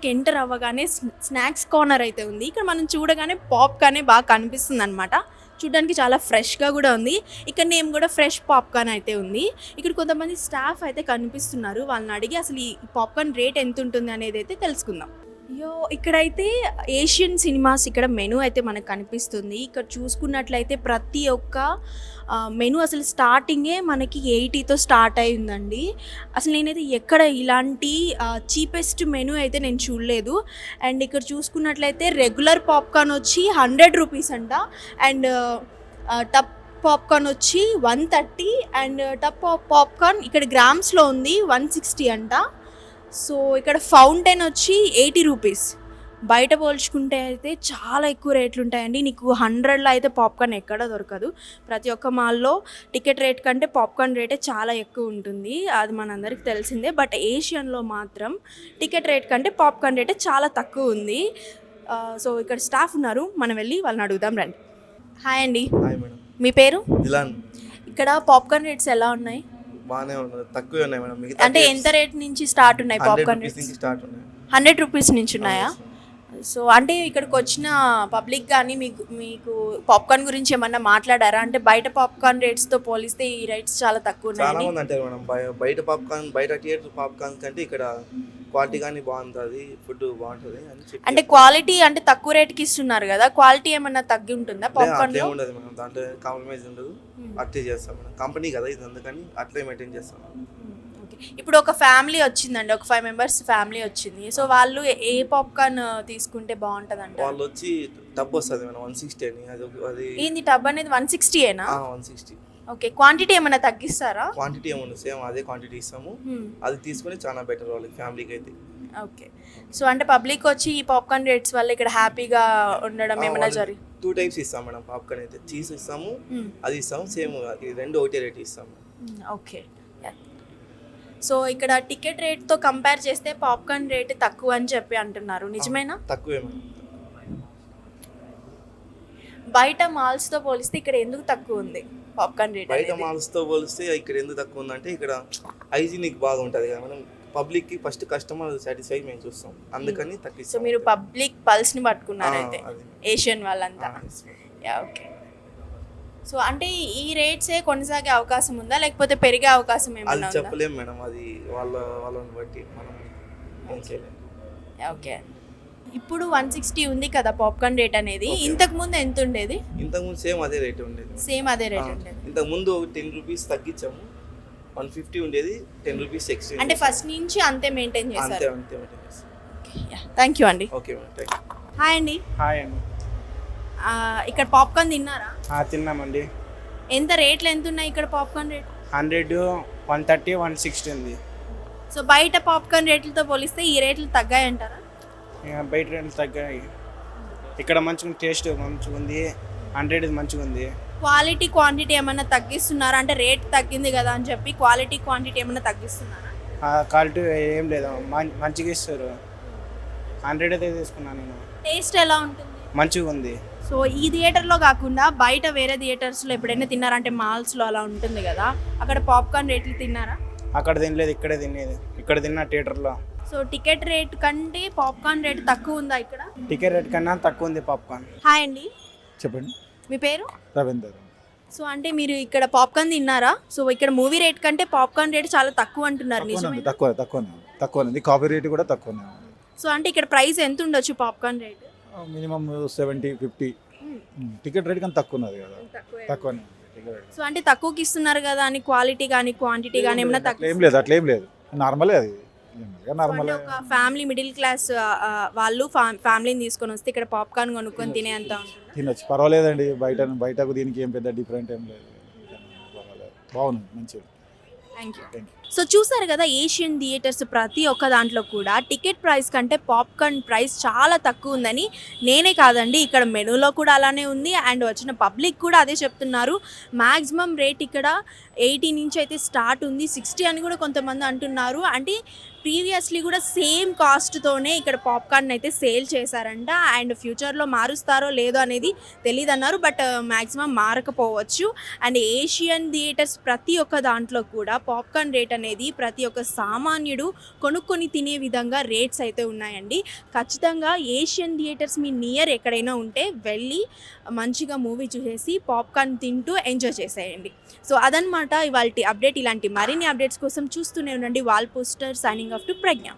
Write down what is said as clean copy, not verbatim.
లోపలికి ఎంటర్ అవ్వగానే snacks corner అయితే ఉంది. ఇక్కడ మనం చూడగానే పాప్కార్నే బాగా కనిపిస్తుంది అనమాట. చూడడానికి చాలా ఫ్రెష్గా కూడా ఉంది. ఇక్కడ నేమ్ కూడా ఫ్రెష్ పాప్కార్న్ అయితే ఉంది. ఇక్కడ కొంతమంది స్టాఫ్ అయితే కనిపిస్తున్నారు. వాళ్ళని అడిగి అసలు ఈ పాప్కార్న్ రేట్ ఎంత ఉంటుంది అనేది అయితే తెలుసుకుందాం. అయ్యో, ఇక్కడైతే ఏషియన్ సినిమాస్ ఇక్కడ మెనూ అయితే మనకు కనిపిస్తుంది. ఇక్కడ చూసుకున్నట్లయితే ప్రతి ఒక్క మెనూ అసలు స్టార్టింగే మనకి 80తో స్టార్ట్ అయిందండి. అసలు నేనైతే ఎక్కడ ఇలాంటి చీపెస్ట్ మెనూ అయితే నేను చూడలేదు. అండ్ ఇక్కడ చూసుకున్నట్లయితే రెగ్యులర్ పాప్కార్న్ వచ్చి 100 రూపీస్ అంట. అండ్ టప్ పాప్కార్న్ వచ్చి 130. అండ్ టప్ పాప్కార్న్ ఇక్కడ గ్రామ్స్లో ఉంది 160 అంట. సో ఇక్కడ ఫౌంటైన్ వచ్చి 80 రూపీస్. బయట పోల్చుకుంటే అయితే చాలా ఎక్కువ రేట్లు ఉంటాయండి. నీకు 100లో అయితే పాప్కార్న్ ఎక్కడ దొరకదు. ప్రతి ఒక్క మాల్లో టికెట్ రేట్ కంటే పాప్కార్న్ రేటే చాలా ఎక్కువ ఉంటుంది, అది మనందరికీ తెలిసిందే. బట్ ఏషియన్లో మాత్రం టికెట్ రేట్ కంటే పాప్కార్న్ రేటే చాలా తక్కువ ఉంది. సో ఇక్కడ స్టాఫ్ ఉన్నారు, మనం వెళ్ళి వాళ్ళని అడుగుదాం రండి. హాయ్ అండి. Hi madam. మీ పేరు? దిలాన్. ఇక్కడ పాప్కార్న్ రేట్స్ ఎలా ఉన్నాయి? బాగానే ఉన్నాయి, తక్కువే ఉన్నాయి మేడం. మిగతా అంటే ఎంత రేట్ నుంచి స్టార్ట్ ఉన్నాయి పాప్కార్న్ రేట్స్? 100 నుంచి స్టార్ట్ ఉన్నాయి. 100 రూపీస్ నుంచి ఉన్నాయా? సో అంటే ఇక్కడికి వచ్చిన పబ్లిక్ కానీ మీకు పాప్కార్న్ గురించి ఏమన్నా మాట్లాడారా? అంటే బయట పాప్కార్న్ రేట్స్తో పోలిస్తే ఈ రేట్స్ చాలా తక్కువ ఉన్నాయి. చాలా మంది అంటారు మేడం, బయట పాప్కార్న్, బయట థియేటర్ పాప్కార్న్ కంటే ఇక్కడ క్వాలిటీ కానీ బాగుంటుంది, ఫుడ్ బాగుంటుంది అని చెప్పి. అంటే క్వాలిటీ అంటే తక్కువ రేట్కి ఇస్తున్నారు కదా, క్వాలిటీ ఏమన్నా తగ్గి ఉంటుందా పాప్కార్న్? అట్లే ఉండదు మేడం, దాంట్లో కాంప్రమైజ్ ఉండదు. అట్లే చేస్తాం మేడం, కంపెనీ కదా ఇది, అందుకని అట్లే మెయింటైన్ చేస్తాం. ఇప్పుడు ఒక ఫ్యామిలీ వచ్చిందండి, ఒక 5 మెంబర్స్ ఫ్యామిలీ వచ్చింది. సో వాళ్ళు ఏ పాప్కార్న్ తీసుకుంటే బాగుంటుంది అంటే? వాళ్ళు వచ్చి టబ్ వస్తుంది మేడం 160 అని. అది ఏంది టబ్ అనేది 160ఏనా? 160. ఓకే, క్వాంటిటీ ఏమైనా తగ్గిస్తారా? క్వాంటిటీ ఏమన్నా సేమ్ అదే క్వాంటిటీ ఇస్తాము. అది తీసుకుని చాలా బెటర్ వాళ్ళకి, ఫ్యామిలీకి అయితే. ఓకే, సో అంటే పబ్లిక్ వచ్చి ఈ పాప్కార్న్ రేట్స్ వల్ల ఇక్కడ హ్యాపీగా ఉండడం ఏమైనా జరిగి? 2 టైప్స్ ఇస్తాం మేడం పాప్కార్న్ అయితే. చీజ్ ఇస్తాము, అది ఇస్తాము, సేమ్ ఇది రెండు ఒకటే రేట్ ఇస్తాము. ఓకే, సో ఇక్కడ టికెట్ రేట్తో కంపేర్ చేస్తే పాప్కార్న్ రేట్ తక్కువ అని చెప్పి అంటున్నారు, నిజమేనా? తక్కువే మేడం. బయట మాల్స్తో పోలిస్తే ఇక్కడ ఎందుకు తక్కువ ఉంది పాప్కార్న్ రేట్? బయట మాల్స్తో పోలిస్తే ఇక్కడ ఎందుకు తక్కువ ఉందంటే ఇక్కడ హైజీనిక్ బాగా ఉంటుంది కదా మనం. పబ్లిక్కి ఫస్ట్ కస్టమర్ సాటిస్ఫై మేము చూస్తాం, అందుకని తక్కువ. సో మీరు పబ్లిక్ పల్స్ని పట్టుకున్నారు అయితే, ఏషియన్ వాళ్ళంతా. ఓకే, సో అంటే ఈ రేట్సే కొనసాగే అవకాశం ఉందా, లేకపోతే పెరిగే అవకాశం ఏమైనా ఉందా? చెప్పలేము మేడం, అది వాళ్ళని బట్టి మనం ఏం చేయలేము. ఓకే, ఇప్పుడు 160 ఉంది కదా పాప్కార్న్ రేట్ అనేది, ఇంతకు ముందు ఎంత ఉండేది? ఇంతకుముందు సేమ్ అదే రేట్ ఉండేది. సేమ్ అదే రేట్ ఉండేది. ఇంతకుముందు 10 రూపీస్ తగ్గించాము, 150 ఉండేది, 10 రూపీస్ ఎక్స్ట్రా. అంటే ఫస్ట్ నుంచి అంతే మెయింటైన్ చేశారు? అంతే మెయింటైన్ చేస్తాం. థ్యాంక్ యూ అండి. Okay madam, thank you. Hi అండి. హాయ్ అండి. ఇక్కడ పాప్కార్న్ తిన్నారా? తిన్నామండి. ఎంత రేట్లు ఎంత ఉన్నాయి ఇక్కడ పాప్కార్న్ రేట్? 100, 130, 160 ఉంది. సో బయట పాప్కార్న్ రేట్లతో పోలిస్తే ఈ రేట్లు తగ్గాయి అంటారా? బయట రేట్లు తగ్గాయి, ఇక్కడ మంచిగా టేస్ట్ మంచిగా ఉంది, 100 మంచిగా ఉంది. క్వాలిటీ క్వాంటిటీ ఏమైనా తగ్గిస్తున్నారా? అంటే రేట్ తగ్గింది కదా అని చెప్పి క్వాలిటీ క్వాంటిటీ ఏమైనా తగ్గిస్తున్నారా? క్వాలిటీ ఏం లేదు, మంచిగా ఇస్తారు. 100 అయితే తీసుకున్నాను నేను. టేస్ట్ ఎలా ఉంటుంది? మంచిగా ఉంది. సో ఈ థియేటర్లో కాకుండా బయట వేరే థియేటర్స్లో ఎప్పుడైనా తిన్నారా? అంటే మాల్స్లో అలా ఉంటుంది కదా, అక్కడ పాప్కార్న్ రేట్లు తిన్నారా? అక్కడ తినలేదు, ఇక్కడే తినేది. ఇక్కడ తిన్నా థియేటర్లో. సో టికెట్ రేట్ కంటే పాప్కార్న్ రేట్ తక్కువ ఉందా ఇక్కడ? టికెట్ రేట్ కన్నా తక్కువ ఉంది పాప్కార్న్. హాయ్ అండి. చెప్పండి. మీ పేరు? రవీందర్. సో అంటే మీరు ఇక్కడ పాప్కార్న్ తిన్నారా? సో ఇక్కడ మూవీ రేట్ కంటే పాప్కార్న్ రేట్ చాలా తక్కువ అంటున్నారు, నిజమే? తక్కువనే కాఫీ రేట్ కూడా తక్కువనే. సో అంటే ఇక్కడ ప్రైస్ ఎంత ఉండొచ్చు popcorn rate? Minimum 70, 50. Ticket rate కానీ తక్కువ ఉన్నది కదా, తక్కువనే. సో అంటే తక్కువకి ఇస్తున్నారు కదా అని క్వాలిటీ కానీ క్వాంటిటీ కానీ ఏమైనా తక్కువ? అట్లేం లేదు, నార్మలే అది. ఒక ఫ్యామిలీ మిడిల్ క్లాస్ వాళ్ళు ఫ్యామిలీని తీసుకొని వస్తే ఇక్కడ పాప్కార్న్ కొనుక్కొని తినే అంత తినొచ్చు, పర్వాలేదండి. బయటకు దీనికి ఏం పెద్ద డిఫరెంట్ ఏం లేదు, బాగుంది, మంచిగా. Thank you. సో చూసారు కదా, ఏషియన్ థియేటర్స్ ప్రతి ఒక్క దాంట్లో కూడా టికెట్ ప్రైస్ కంటే పాప్కార్న్ ప్రైస్ చాలా తక్కువ ఉందని నేనే కాదండి, ఇక్కడ మెనూలో కూడా అలానే ఉంది. అండ్ వచ్చిన పబ్లిక్ కూడా అదే చెప్తున్నారు. మ్యాక్సిమం రేట్ ఇక్కడ 80 నుంచి అయితే స్టార్ట్ ఉంది, 60 అని కూడా కొంతమంది అంటున్నారు. అంటే ప్రీవియస్లీ కూడా సేమ్ కాస్ట్తోనే ఇక్కడ పాప్కార్న్ అయితే సేల్ చేశారంట. అండ్ ఫ్యూచర్లో మారుస్తారో లేదో అనేది తెలియదన్నారు. బట్ మ్యాక్సిమం మారకపోవచ్చు. అండ్ ఏషియన్ థియేటర్స్ ప్రతి ఒక్క దాంట్లో కూడా పాప్కార్న్ రేట్ అనేది ప్రతి ఒక్క సామాన్యుడు కొనుక్కొని తినే విధంగా రేట్స్ అయితే ఉన్నాయండి. ఖచ్చితంగా ఏషియన్ థియేటర్స్ మీ నియర్ ఎక్కడైనా ఉంటే వెళ్ళి మంచిగా మూవీ చూసేసి పాప్కార్న్ తింటూ ఎంజాయ్ చేసేయండి. సో అదనమాట ఇవాల్టి అప్డేట్. ఇలాంటి మరిన్ని అప్డేట్స్ కోసం చూస్తూనే ఉండండి wall poster. Signing off to Pragna.